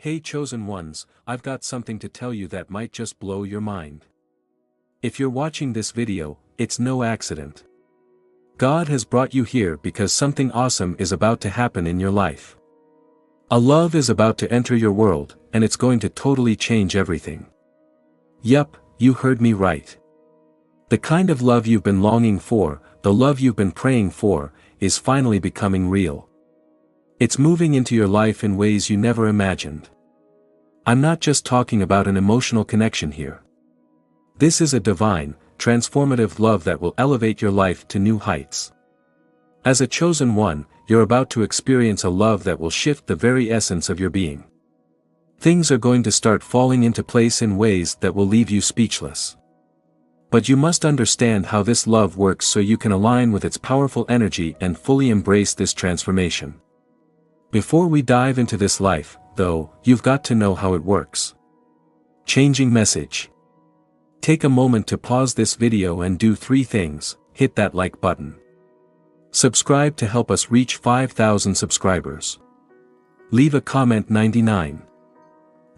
Hey chosen ones, I've got something to tell you that might just blow your mind. If you're watching this video, it's no accident. God has brought you here because something awesome is about to happen in your life. A love is about to enter your world, and it's going to totally change everything. Yup, you heard me right. The kind of love you've been longing for, the love you've been praying for, is finally becoming real. It's moving into your life in ways you never imagined. I'm not just talking about an emotional connection here. This is a divine, transformative love that will elevate your life to new heights. As a chosen one, you're about to experience a love that will shift the very essence of your being. Things are going to start falling into place in ways that will leave you speechless. But you must understand how this love works so you can align with its powerful energy and fully embrace this transformation. Before we dive into this life, though, you've got to know how it works. Changing message. Take a moment to pause this video and do 3 things. Hit that like button. Subscribe to help us reach 5,000 subscribers. Leave a comment 99.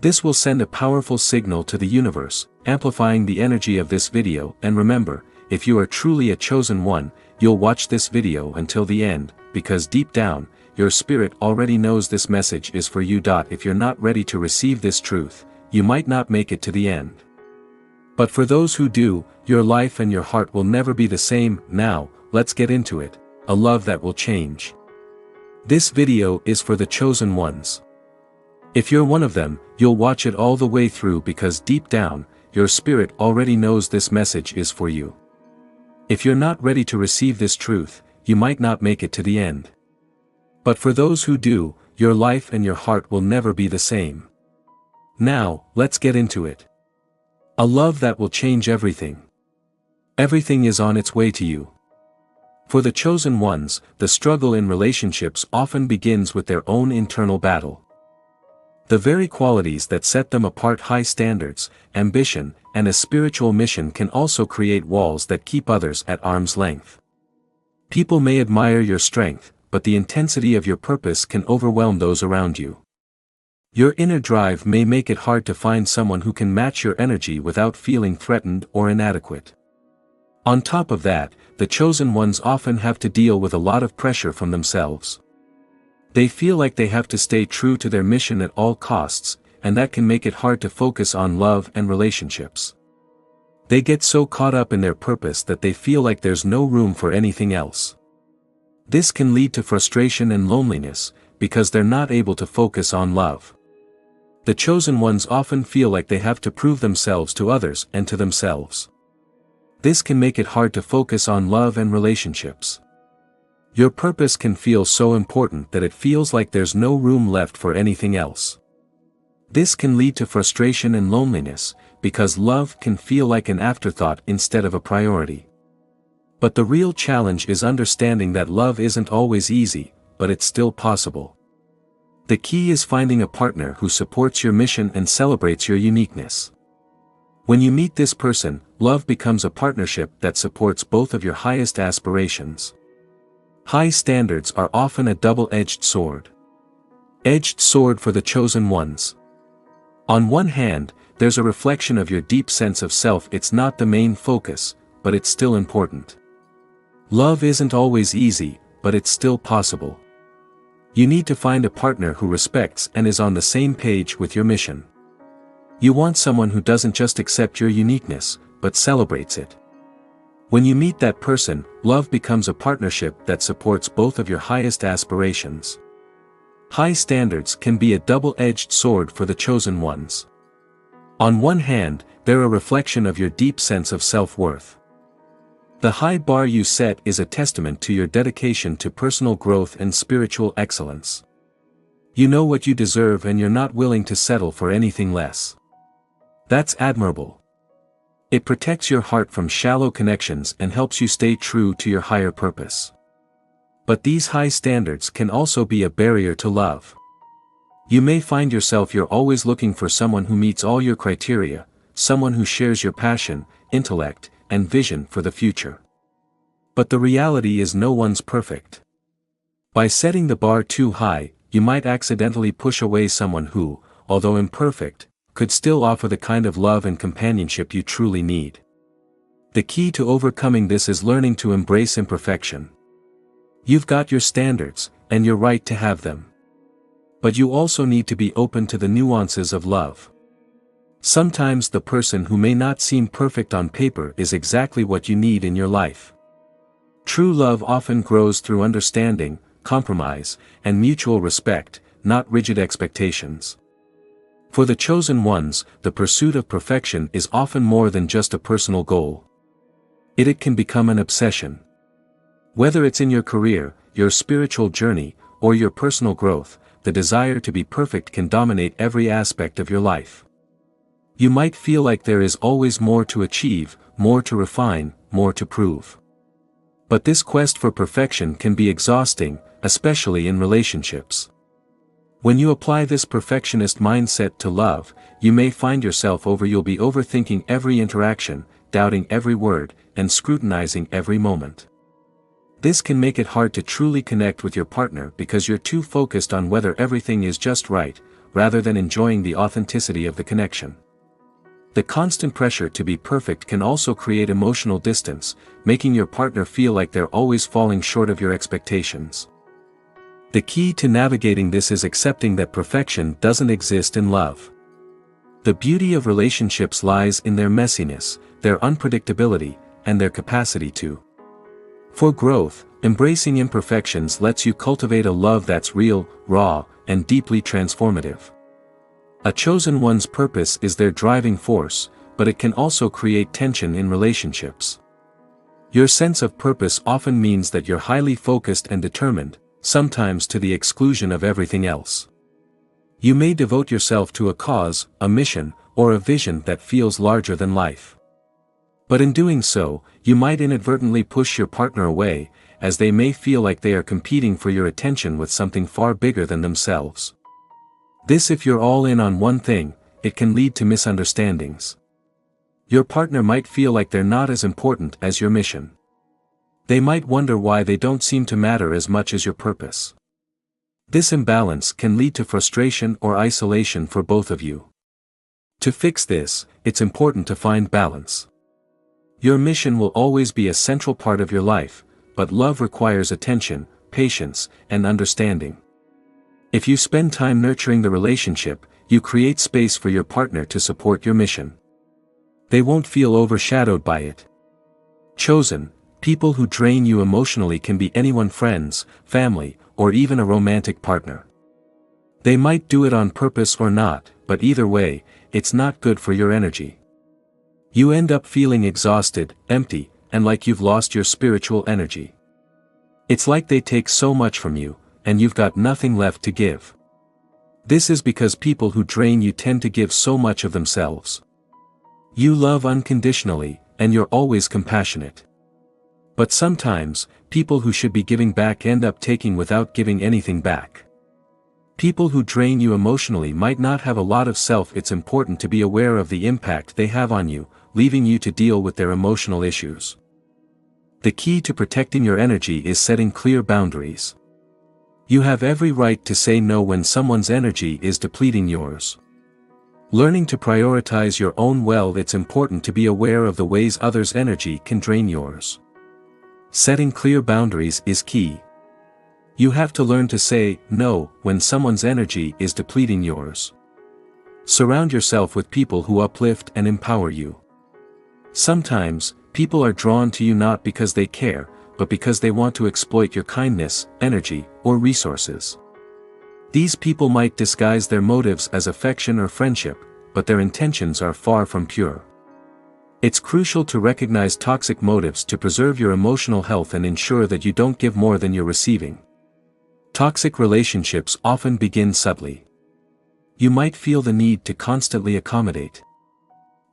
This will send a powerful signal to the universe, amplifying the energy of this video, and remember, if you are truly a chosen one, you'll watch this video until the end, because deep down, your spirit already knows this message is for you. If you're not ready to receive this truth, you might not make it to the end. But for those who do, your life and your heart will never be the same. Now, let's get into it. A love that will change. This video is for the chosen ones. If you're one of them, you'll watch it all the way through because deep down, your spirit already knows this message is for you. If you're not ready to receive this truth, you might not make it to the end. But for those who do, your life and your heart will never be the same. Now, let's get into it. A love that will change everything. Everything is on its way to you. For the chosen ones, the struggle in relationships often begins with their own internal battle. The very qualities that set them apart, high standards, ambition, and a spiritual mission, can also create walls that keep others at arm's length. People may admire your strength, but the intensity of your purpose can overwhelm those around you. Your inner drive may make it hard to find someone who can match your energy without feeling threatened or inadequate. On top of that, the chosen ones often have to deal with a lot of pressure from themselves. They feel like they have to stay true to their mission at all costs, and that can make it hard to focus on love and relationships. They get so caught up in their purpose that they feel like there's no room for anything else. This can lead to frustration and loneliness, because they're not able to focus on love. The chosen ones often feel like they have to prove themselves to others and to themselves. This can make it hard to focus on love and relationships. Your purpose can feel so important that it feels like there's no room left for anything else. This can lead to frustration and loneliness, because love can feel like an afterthought instead of a priority. But the real challenge is understanding that love isn't always easy, but it's still possible. The key is finding a partner who supports your mission and celebrates your uniqueness. When you meet this person, love becomes a partnership that supports both of your highest aspirations. High standards are often a double-edged sword. Edged sword for the chosen ones. On one hand, there's a reflection of your deep sense of self. It's not the main focus, but it's still important. Love isn't always easy, but it's still possible. You need to find a partner who respects and is on the same page with your mission. You want someone who doesn't just accept your uniqueness, but celebrates it. When you meet that person, love becomes a partnership that supports both of your highest aspirations. High standards can be a double-edged sword for the chosen ones. On one hand, they're a reflection of your deep sense of self-worth. The high bar you set is a testament to your dedication to personal growth and spiritual excellence. You know what you deserve and you're not willing to settle for anything less. That's admirable. It protects your heart from shallow connections and helps you stay true to your higher purpose. But these high standards can also be a barrier to love. You may find yourself you're always looking for someone who meets all your criteria, someone who shares your passion, intellect, and vision for the future. But the reality is no one's perfect. By setting the bar too high, you might accidentally push away someone who, although imperfect, could still offer the kind of love and companionship you truly need. The key to overcoming this is learning to embrace imperfection. You've got your standards, and you're right to have them. But you also need to be open to the nuances of love. Sometimes the person who may not seem perfect on paper is exactly what you need in your life. True love often grows through understanding, compromise, and mutual respect, not rigid expectations. For the chosen ones, the pursuit of perfection is often more than just a personal goal. It can become an obsession. Whether it's in your career, your spiritual journey, or your personal growth, the desire to be perfect can dominate every aspect of your life. You might feel like there is always more to achieve, more to refine, more to prove. But this quest for perfection can be exhausting, especially in relationships. When you apply this perfectionist mindset to love, you may find yourself you'll be overthinking every interaction, doubting every word, and scrutinizing every moment. This can make it hard to truly connect with your partner because you're too focused on whether everything is just right, rather than enjoying the authenticity of the connection. The constant pressure to be perfect can also create emotional distance, making your partner feel like they're always falling short of your expectations. The key to navigating this is accepting that perfection doesn't exist in love. The beauty of relationships lies in their messiness, their unpredictability, and their capacity to. For growth, embracing imperfections lets you cultivate a love that's real, raw, and deeply transformative. A chosen one's purpose is their driving force, but it can also create tension in relationships. Your sense of purpose often means that you're highly focused and determined, sometimes to the exclusion of everything else. You may devote yourself to a cause, a mission, or a vision that feels larger than life. But in doing so, you might inadvertently push your partner away, as they may feel like they are competing for your attention with something far bigger than themselves. If you're all in on one thing, it can lead to misunderstandings. Your partner might feel like they're not as important as your mission. They might wonder why they don't seem to matter as much as your purpose. This imbalance can lead to frustration or isolation for both of you. To fix this, it's important to find balance. Your mission will always be a central part of your life, but love requires attention, patience, and understanding. If you spend time nurturing the relationship, you create space for your partner to support your mission. They won't feel overshadowed by it. Chosen, people who drain you emotionally can be anyone: friends, family, or even a romantic partner. They might do it on purpose or not, but either way, it's not good for your energy. You end up feeling exhausted, empty, and like you've lost your spiritual energy. It's like they take so much from you, and you've got nothing left to give. This is because people who drain you tend to give so much of themselves. You love unconditionally, and you're always compassionate. But sometimes, people who should be giving back end up taking without giving anything back. People who drain you emotionally might not have a lot of self. It's important to be aware of the impact they have on you, leaving you to deal with their emotional issues. The key to protecting your energy is setting clear boundaries. You have every right to say no when someone's energy is depleting yours. Learning to prioritize your own it's important to be aware of the ways others' energy can drain yours. Setting clear boundaries is key. You have to learn to say no when someone's energy is depleting yours. Surround yourself with people who uplift and empower you. Sometimes, people are drawn to you not because they care, but because they want to exploit your kindness, energy, or resources. These people might disguise their motives as affection or friendship, but their intentions are far from pure. It's crucial to recognize toxic motives to preserve your emotional health and ensure that you don't give more than you're receiving. Toxic relationships often begin subtly. You might feel the need to constantly accommodate.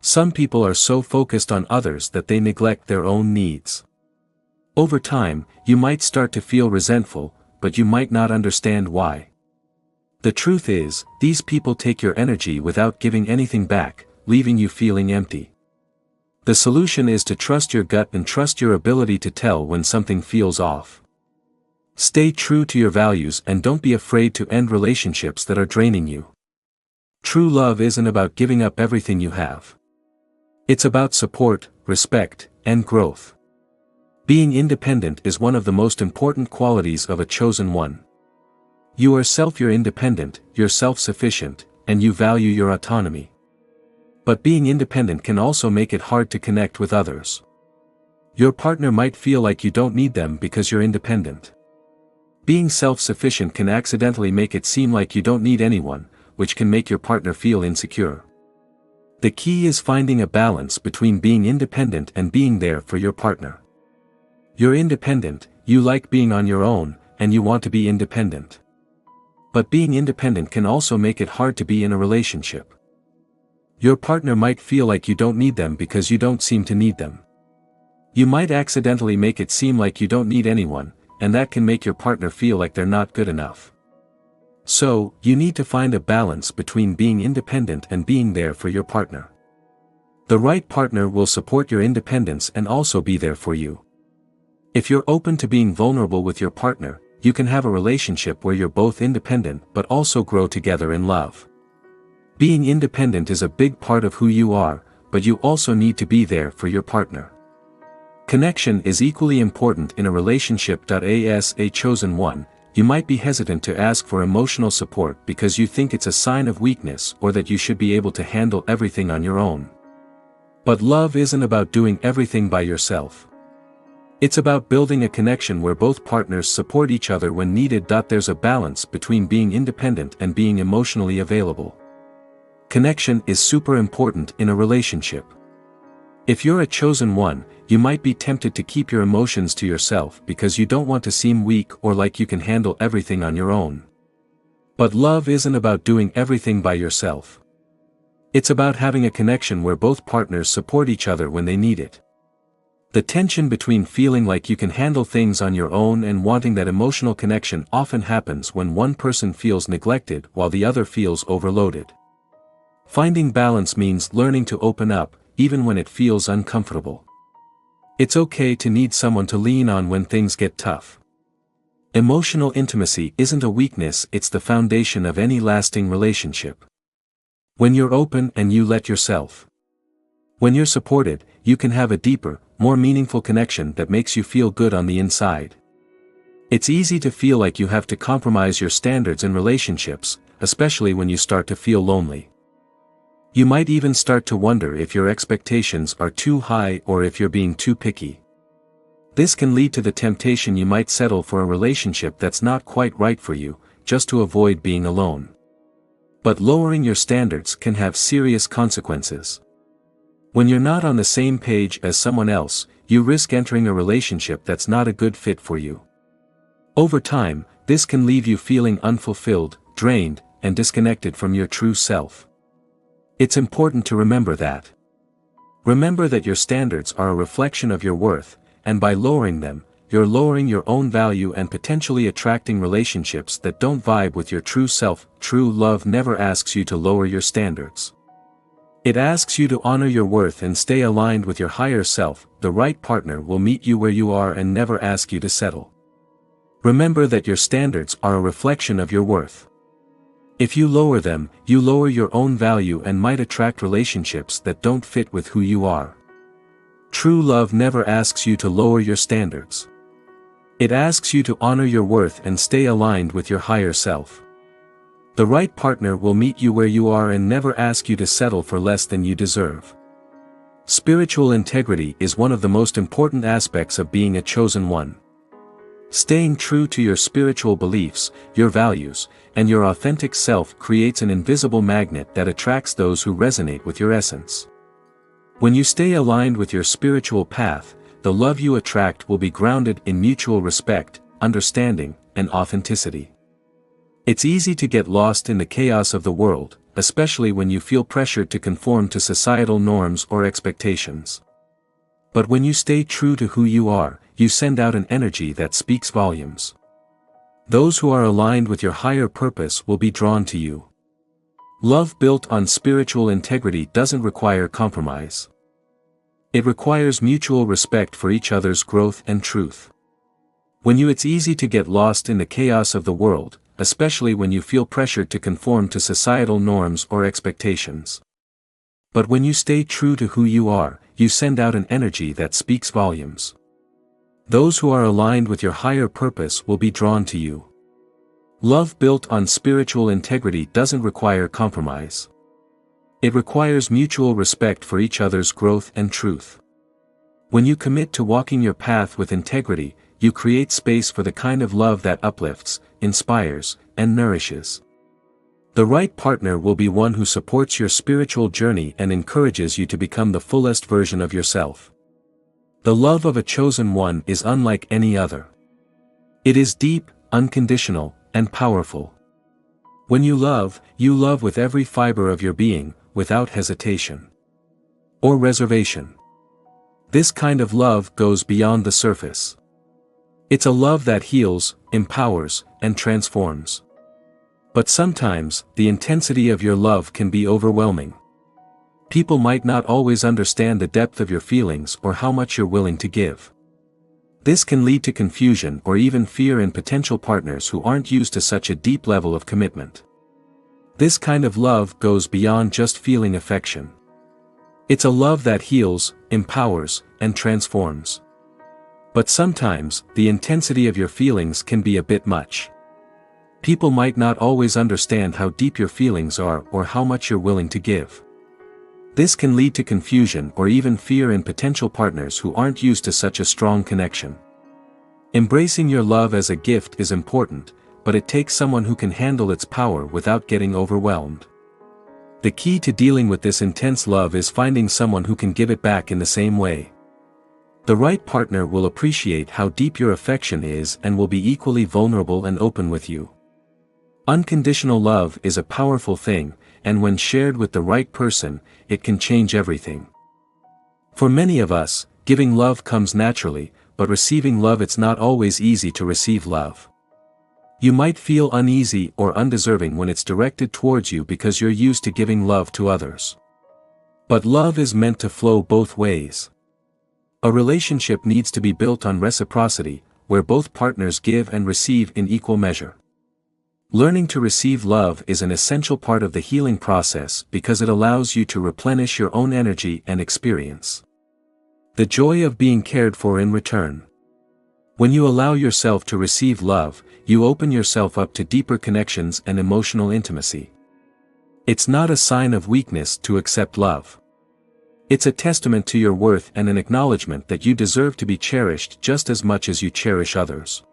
Some people are so focused on others that they neglect their own needs. Over time, you might start to feel resentful, but you might not understand why. The truth is, these people take your energy without giving anything back, leaving you feeling empty. The solution is to trust your gut and trust your ability to tell when something feels off. Stay true to your values and don't be afraid to end relationships that are draining you. True love isn't about giving up everything you have. It's about support, respect, and growth. Being independent is one of the most important qualities of a chosen one. You're independent, you're self-sufficient, and you value your autonomy. But being independent can also make it hard to connect with others. Your partner might feel like you don't need them because you're independent. Being self-sufficient can accidentally make it seem like you don't need anyone, which can make your partner feel insecure. The key is finding a balance between being independent and being there for your partner. You're independent, you like being on your own, and you want to be independent. But being independent can also make it hard to be in a relationship. Your partner might feel like you don't need them because you don't seem to need them. You might accidentally make it seem like you don't need anyone, and that can make your partner feel like they're not good enough. So, you need to find a balance between being independent and being there for your partner. The right partner will support your independence and also be there for you. If you're open to being vulnerable with your partner, you can have a relationship where you're both independent but also grow together in love. Being independent is a big part of who you are, but you also need to be there for your partner. Connection is equally important in a relationship. As a chosen one, you might be hesitant to ask for emotional support because you think it's a sign of weakness or that you should be able to handle everything on your own. But love isn't about doing everything by yourself. It's about building a connection where both partners support each other when needed. There's a balance between being independent and being emotionally available. Connection is super important in a relationship. If you're a chosen one, you might be tempted to keep your emotions to yourself because you don't want to seem weak or like you can handle everything on your own. But love isn't about doing everything by yourself. It's about having a connection where both partners support each other when they need it. The tension between feeling like you can handle things on your own and wanting that emotional connection often happens when one person feels neglected while the other feels overloaded. Finding balance means learning to open up, even when it feels uncomfortable. It's okay to need someone to lean on when things get tough. Emotional intimacy isn't a weakness, it's the foundation of any lasting relationship. When you're open and you let yourself. When you're supported, you can have a deeper, more meaningful connection that makes you feel good on the inside. It's easy to feel like you have to compromise your standards in relationships, especially when you start to feel lonely. You might even start to wonder if your expectations are too high or if you're being too picky. This can lead to the temptation you might settle for a relationship that's not quite right for you, just to avoid being alone. But lowering your standards can have serious consequences. When you're not on the same page as someone else, you risk entering a relationship that's not a good fit for you. Over time, this can leave you feeling unfulfilled, drained, and disconnected from your true self. It's important to remember that. Remember that your standards are a reflection of your worth, and by lowering them, you're lowering your own value and potentially attracting relationships that don't vibe with your true self. True love never asks you to lower your standards. It asks you to honor your worth and stay aligned with your higher self. The right partner will meet you where you are and never ask you to settle. Remember that your standards are a reflection of your worth. If you lower them, you lower your own value and might attract relationships that don't fit with who you are. True love never asks you to lower your standards. It asks you to honor your worth and stay aligned with your higher self. The right partner will meet you where you are and never ask you to settle for less than you deserve. Spiritual integrity is one of the most important aspects of being a chosen one. Staying true to your spiritual beliefs, your values, and your authentic self creates an invisible magnet that attracts those who resonate with your essence. When you stay aligned with your spiritual path, the love you attract will be grounded in mutual respect, understanding, and authenticity. It's easy to get lost in the chaos of the world, especially when you feel pressured to conform to societal norms or expectations. But when you stay true to who you are, you send out an energy that speaks volumes. Those who are aligned with your higher purpose will be drawn to you. Love built on spiritual integrity doesn't require compromise. It requires mutual respect for each other's growth and truth. It's easy to get lost in the chaos of the world, especially when you feel pressured to conform to societal norms or expectations. But when you stay true to who you are, you send out an energy that speaks volumes. Those who are aligned with your higher purpose will be drawn to you. Love built on spiritual integrity doesn't require compromise. It requires mutual respect for each other's growth and truth. When you commit to walking your path with integrity, you create space for the kind of love that uplifts, inspires, and nourishes. The right partner will be one who supports your spiritual journey and encourages you to become the fullest version of yourself. The love of a chosen one is unlike any other. It is deep, unconditional, and powerful. When you love with every fiber of your being, without hesitation or reservation. This kind of love goes beyond the surface. It's a love that heals, empowers, and transforms. But sometimes, the intensity of your love can be overwhelming. People might not always understand the depth of your feelings or how much you're willing to give. This can lead to confusion or even fear in potential partners who aren't used to such a deep level of commitment. This kind of love goes beyond just feeling affection. It's a love that heals, empowers, and transforms. But sometimes, the intensity of your feelings can be a bit much. People might not always understand how deep your feelings are or how much you're willing to give. This can lead to confusion or even fear in potential partners who aren't used to such a strong connection. Embracing your love as a gift is important, but it takes someone who can handle its power without getting overwhelmed. The key to dealing with this intense love is finding someone who can give it back in the same way. The right partner will appreciate how deep your affection is and will be equally vulnerable and open with you. Unconditional love is a powerful thing, and when shared with the right person, it can change everything. For many of us, giving love comes naturally, but receiving love, it's not always easy to receive love. You might feel uneasy or undeserving when it's directed towards you because you're used to giving love to others. But love is meant to flow both ways. A relationship needs to be built on reciprocity, where both partners give and receive in equal measure. Learning to receive love is an essential part of the healing process because it allows you to replenish your own energy and experience the joy of being cared for in return. When you allow yourself to receive love, you open yourself up to deeper connections and emotional intimacy. It's not a sign of weakness to accept love. It's a testament to your worth and an acknowledgement that you deserve to be cherished just as much as you cherish others.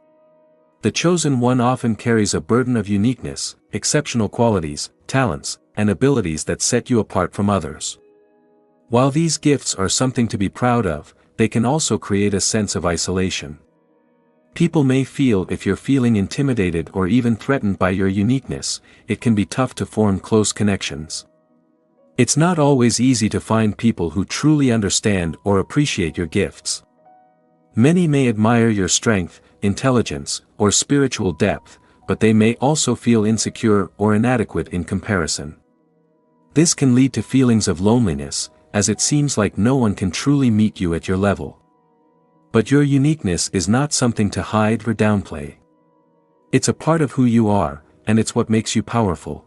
The chosen one often carries a burden of uniqueness, exceptional qualities, talents, and abilities that set you apart from others. While these gifts are something to be proud of, they can also create a sense of isolation. People may feel if you're feeling intimidated or even threatened by your uniqueness, it can be tough to form close connections. It's not always easy to find people who truly understand or appreciate your gifts. Many may admire your strength, intelligence, or spiritual depth, but they may also feel insecure or inadequate in comparison. This can lead to feelings of loneliness, as it seems like no one can truly meet you at your level. But your uniqueness is not something to hide or downplay. It's a part of who you are, and it's what makes you powerful.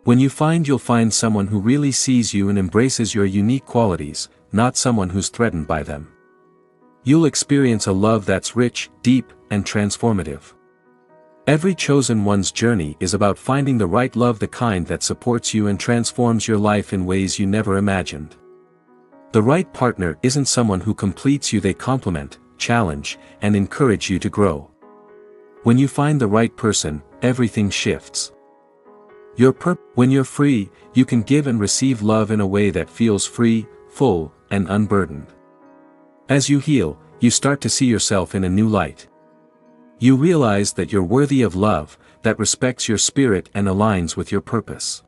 When you'll find someone who really sees you and embraces your unique qualities, not someone who's threatened by them. You'll experience a love that's rich, deep, and transformative. Every chosen one's journey is about finding the right love, the kind that supports you and transforms your life in ways you never imagined. The right partner isn't someone who completes you, they complement, challenge, and encourage you to grow. When you find the right person, everything shifts. When you're free, you can give and receive love in a way that feels free, full, and unburdened. As you heal, you start to see yourself in a new light. You realize that you're worthy of love, that respects your spirit and aligns with your purpose.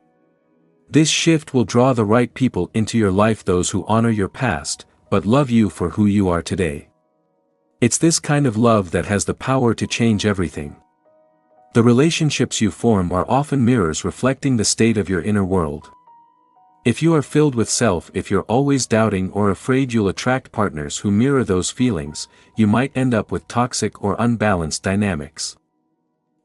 This shift will draw the right people into your life, those who honor your past, but love you for who you are today. It's this kind of love that has the power to change everything. The relationships you form are often mirrors reflecting the state of your inner world. If you are filled with self, if you're always doubting or afraid, you'll attract partners who mirror those feelings. You might end up with toxic or unbalanced dynamics.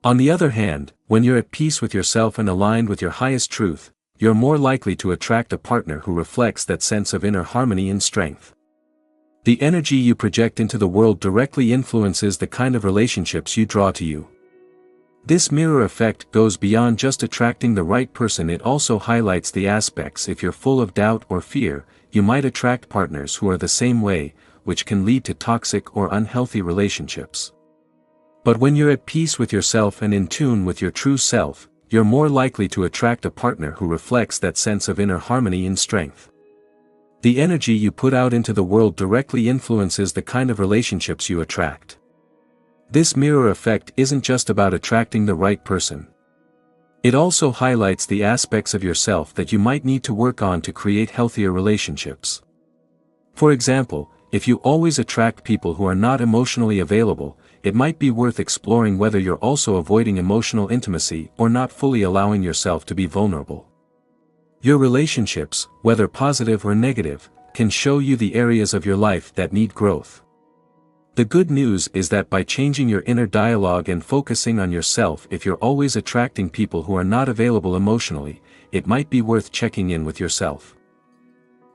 On the other hand, when you're at peace with yourself and aligned with your highest truth, you're more likely to attract a partner who reflects that sense of inner harmony and strength. The energy you project into the world directly influences the kind of relationships you draw to you. This mirror effect goes beyond just attracting the right person. It also highlights the aspects. If you're full of doubt or fear, you might attract partners who are the same way, which can lead to toxic or unhealthy relationships. But when you're at peace with yourself and in tune with your true self, you're more likely to attract a partner who reflects that sense of inner harmony and strength. The energy you put out into the world directly influences the kind of relationships you attract. This mirror effect isn't just about attracting the right person. It also highlights the aspects of yourself that you might need to work on to create healthier relationships. For example, if you always attract people who are not emotionally available, it might be worth exploring whether you're also avoiding emotional intimacy or not fully allowing yourself to be vulnerable. Your relationships, whether positive or negative, can show you the areas of your life that need growth. The good news is that by changing your inner dialogue and focusing on yourself, if you're always attracting people who are not available emotionally, it might be worth checking in with yourself.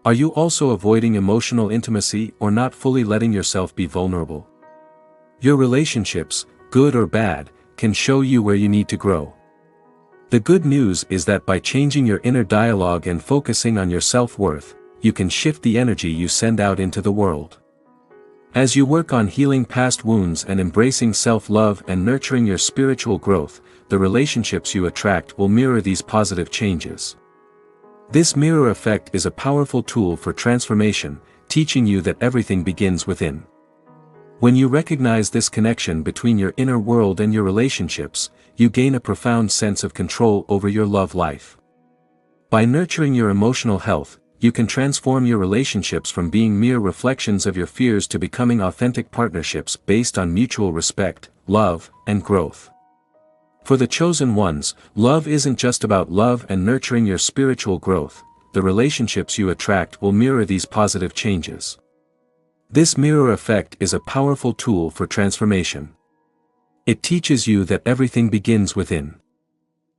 Are you also avoiding emotional intimacy or not fully letting yourself be vulnerable? Your relationships, good or bad, can show you where you need to grow. The good news is that by changing your inner dialogue and focusing on your self-worth, you can shift the energy you send out into the world. As you work on healing past wounds and embracing self-love and nurturing your spiritual growth, the relationships you attract will mirror these positive changes. This mirror effect is a powerful tool for transformation, teaching you that everything begins within. When you recognize this connection between your inner world and your relationships, you gain a profound sense of control over your love life. By nurturing your emotional health, you can transform your relationships from being mere reflections of your fears to becoming authentic partnerships based on mutual respect, love, and growth. For the chosen ones, love isn't just about love and nurturing your spiritual growth. The relationships you attract will mirror these positive changes. This mirror effect is a powerful tool for transformation. It teaches you that everything begins within.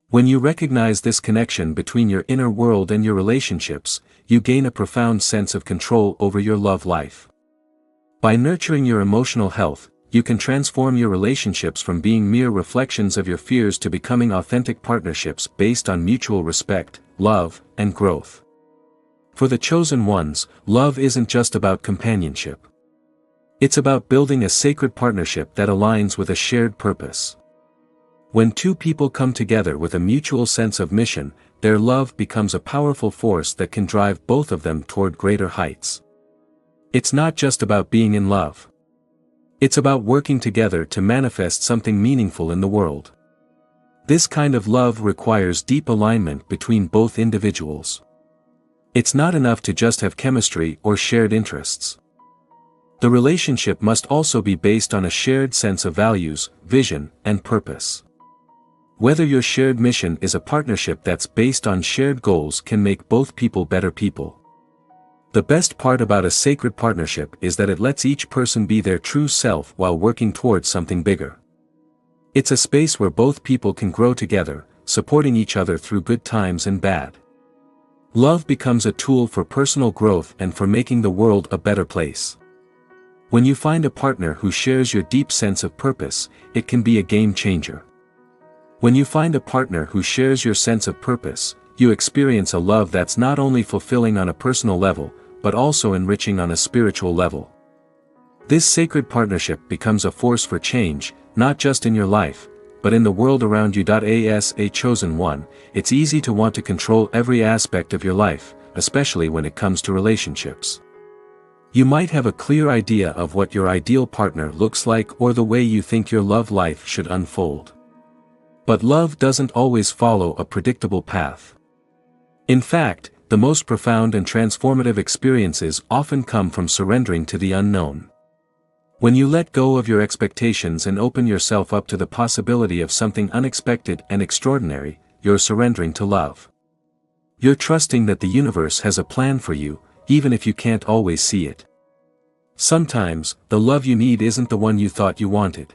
When you recognize this connection between your inner world and your relationships, you gain a profound sense of control over your love life. By nurturing your emotional health, you can transform your relationships from being mere reflections of your fears to becoming authentic partnerships based on mutual respect, love, and growth. For the chosen ones, love isn't just about companionship. It's about building a sacred partnership that aligns with a shared purpose. When two people come together with a mutual sense of mission, their love becomes a powerful force that can drive both of them toward greater heights. It's not just about being in love. It's about working together to manifest something meaningful in the world. This kind of love requires deep alignment between both individuals. It's not enough to just have chemistry or shared interests. The relationship must also be based on a shared sense of values, vision, and purpose. Whether your shared mission is a partnership that's based on shared goals can make both people better people. The best part about a sacred partnership is that it lets each person be their true self while working towards something bigger. It's a space where both people can grow together, supporting each other through good times and bad. Love becomes a tool for personal growth and for making the world a better place. When you find a partner who shares your deep sense of purpose, it can be a game changer. When you find a partner who shares your sense of purpose, you experience a love that's not only fulfilling on a personal level, but also enriching on a spiritual level. This sacred partnership becomes a force for change, not just in your life, but in the world around you. As a chosen one, it's easy to want to control every aspect of your life, especially when it comes to relationships. You might have a clear idea of what your ideal partner looks like or the way you think your love life should unfold. But love doesn't always follow a predictable path. In fact, the most profound and transformative experiences often come from surrendering to the unknown. When you let go of your expectations and open yourself up to the possibility of something unexpected and extraordinary, you're surrendering to love. You're trusting that the universe has a plan for you, even if you can't always see it. Sometimes, the love you need isn't the one you thought you wanted.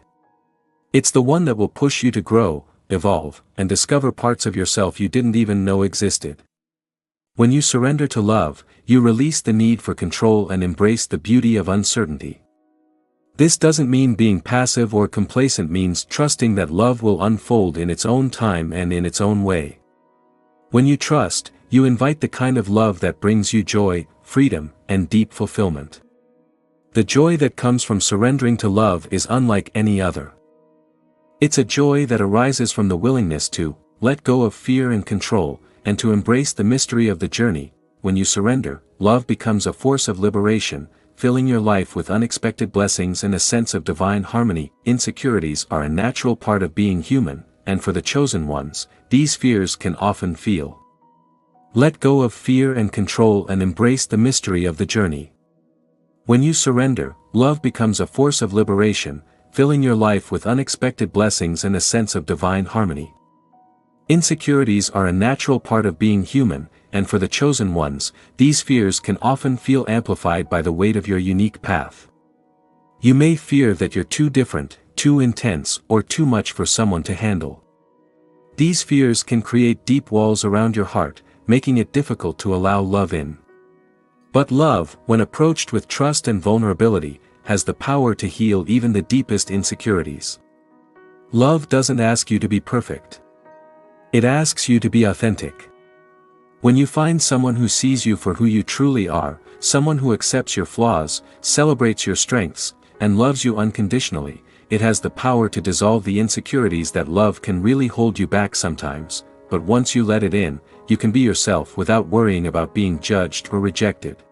It's the one that will push you to grow, evolve, and discover parts of yourself you didn't even know existed. When you surrender to love, you release the need for control and embrace the beauty of uncertainty. This doesn't mean being passive or complacent, means trusting that love will unfold in its own time and in its own way. When you trust, you invite the kind of love that brings you joy, freedom, and deep fulfillment. The joy that comes from surrendering to love is unlike any other. It's a joy that arises from the willingness to let go of fear and control, and to embrace the mystery of the journey. When you surrender, love becomes a force of liberation, filling your life with unexpected blessings and a sense of divine harmony. Insecurities are a natural part of being human, and for the chosen ones, these fears can often feel. Let go of fear and control and embrace the mystery of the journey. When you surrender, love becomes a force of liberation, filling your life with unexpected blessings and a sense of divine harmony. Insecurities are a natural part of being human, and for the chosen ones, these fears can often feel amplified by the weight of your unique path. You may fear that you're too different, too intense, or too much for someone to handle. These fears can create deep walls around your heart, making it difficult to allow love in. But love, when approached with trust and vulnerability, has the power to heal even the deepest insecurities. Love doesn't ask you to be perfect. It asks you to be authentic. When you find someone who sees you for who you truly are, someone who accepts your flaws, celebrates your strengths, and loves you unconditionally, it has the power to dissolve the insecurities that love can really hold you back sometimes, but once you let it in, you can be yourself without worrying about being judged or rejected.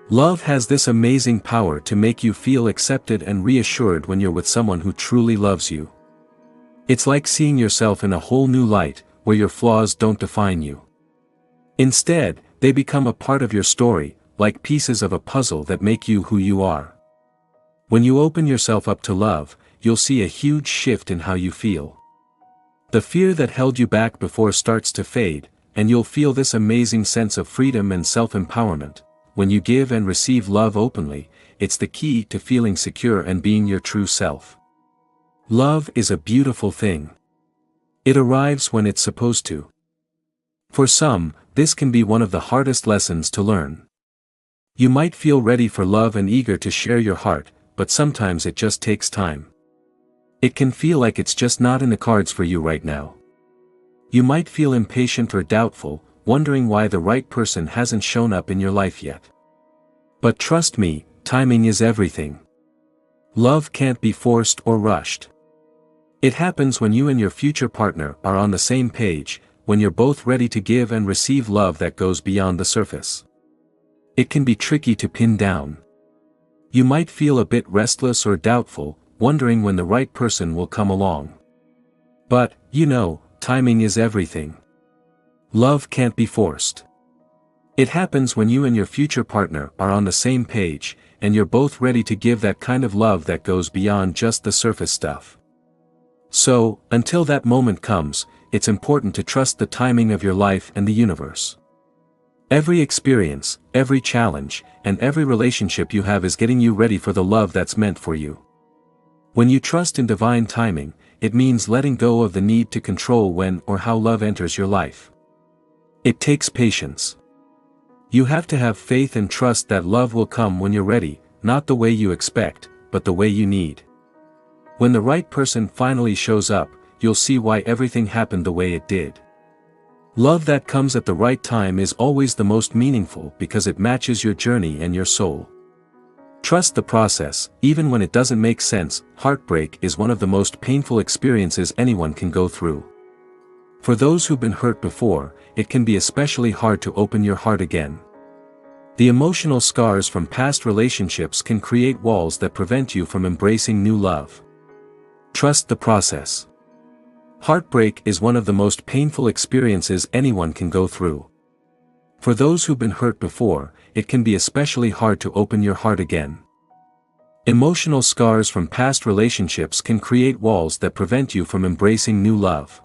Love has this amazing power to make you feel accepted and reassured when you're with someone who truly loves you. It's like seeing yourself in a whole new light, where your flaws don't define you. Instead, they become a part of your story, like pieces of a puzzle that make you who you are. When you open yourself up to love, you'll see a huge shift in how you feel. The fear that held you back before starts to fade, and you'll feel this amazing sense of freedom and self-empowerment. When you give and receive love openly, it's the key to feeling secure and being your true self. Love is a beautiful thing. It arrives when it's supposed to. For some, this can be one of the hardest lessons to learn. You might feel ready for love and eager to share your heart, but sometimes it just takes time. It can feel like it's just not in the cards for you right now. You might feel impatient or doubtful, wondering why the right person hasn't shown up in your life yet. But trust me, timing is everything. Love can't be forced or rushed. It happens when you and your future partner are on the same page, when you're both ready to give and receive love that goes beyond the surface. It can be tricky to pin down. You might feel a bit restless or doubtful, wondering when the right person will come along. But, timing is everything. Love can't be forced. It happens when you and your future partner are on the same page, and you're both ready to give that kind of love that goes beyond just the surface stuff. So, until that moment comes, it's important to trust the timing of your life and the universe. Every experience, every challenge, and every relationship you have is getting you ready for the love that's meant for you. When you trust in divine timing, it means letting go of the need to control when or how love enters your life. It takes patience. You have to have faith and trust that love will come when you're ready, not the way you expect, but the way you need. When the right person finally shows up, you'll see why everything happened the way it did. Love that comes at the right time is always the most meaningful because it matches your journey and your soul. Trust the process, even when it doesn't make sense. Heartbreak is one of the most painful experiences anyone can go through. For those who've been hurt before, it can be especially hard to open your heart again. The emotional scars from past relationships can create walls that prevent you from embracing new love. Trust the process. Heartbreak is one of the most painful experiences anyone can go through. For those who've been hurt before, it can be especially hard to open your heart again. Emotional scars from past relationships can create walls that prevent you from embracing new love.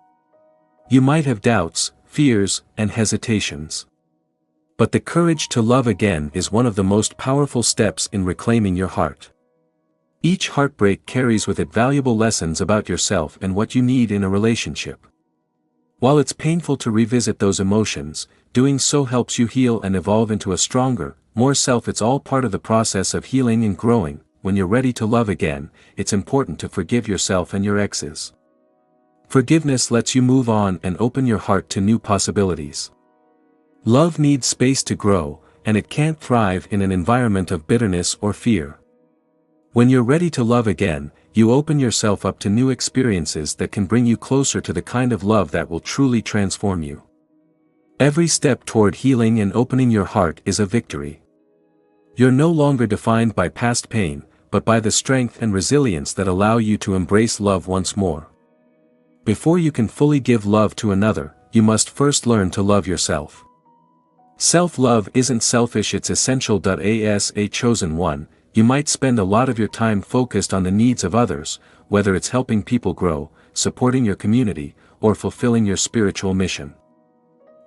You might have doubts, fears, and hesitations. But the courage to love again is one of the most powerful steps in reclaiming your heart. Each heartbreak carries with it valuable lessons about yourself and what you need in a relationship. While it's painful to revisit those emotions, doing so helps you heal and evolve into a stronger, more self. It's all part of the process of healing and growing. When you're ready to love again, it's important to forgive yourself and your exes. Forgiveness lets you move on and open your heart to new possibilities. Love needs space to grow, and it can't thrive in an environment of bitterness or fear. When you're ready to love again, you open yourself up to new experiences that can bring you closer to the kind of love that will truly transform you. Every step toward healing and opening your heart is a victory. You're no longer defined by past pain, but by the strength and resilience that allow you to embrace love once more. Before you can fully give love to another, you must first learn to love yourself. Self-love isn't selfish, it's essential. As a chosen one, you might spend a lot of your time focused on the needs of others, whether it's helping people grow, supporting your community, or fulfilling your spiritual mission.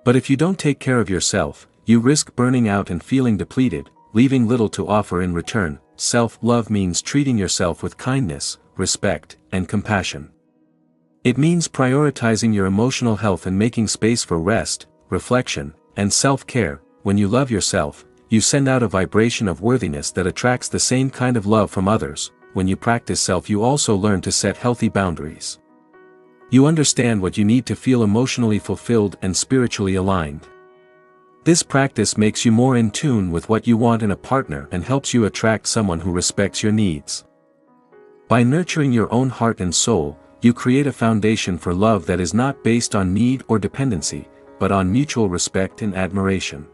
But if you don't take care of yourself, you risk burning out and feeling depleted, leaving little to offer in return. Self-love means treating yourself with kindness, respect, and compassion. It means prioritizing your emotional health and making space for rest, reflection, and self-care. When you love yourself, you send out a vibration of worthiness that attracts the same kind of love from others. When you practice self, you also learn to set healthy boundaries. You understand what you need to feel emotionally fulfilled and spiritually aligned. This practice makes you more in tune with what you want in a partner and helps you attract someone who respects your needs. By nurturing your own heart and soul, you create a foundation for love that is not based on need or dependency, but on mutual respect and admiration.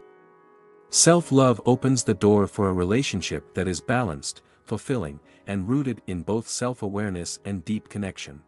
Self-love opens the door for a relationship that is balanced, fulfilling, and rooted in both self-awareness and deep connection.